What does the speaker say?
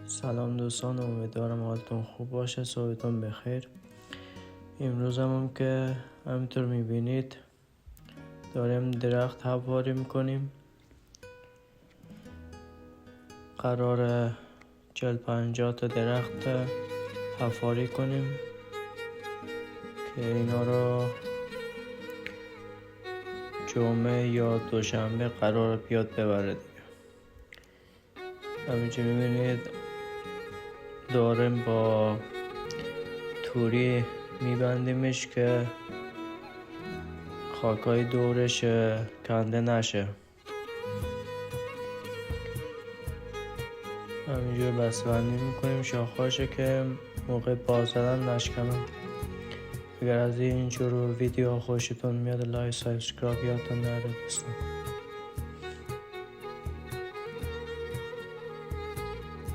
سلام دوستان، امیدوارم حالتون خوب باشه، صحبتون بخیر. امروز هم که همینطور میبینید داریم درخت حفاری میکنیم. قرار 40-50 تا درخت حفاری کنیم که اینا رو جمعه یا دوشنبه قرار بیاد ببره دیگه. همینجور میبینید داریم با توری میبندیمش که خاکای دورش کنده نشه. همینجور بسته‌بندی میکنیم شاخه‌هاشو که موقع باز زدن نشکنه. اگر از اینجور ویدیو خوشتون میاد لایک سابسکرایب یادتون نره دوستان.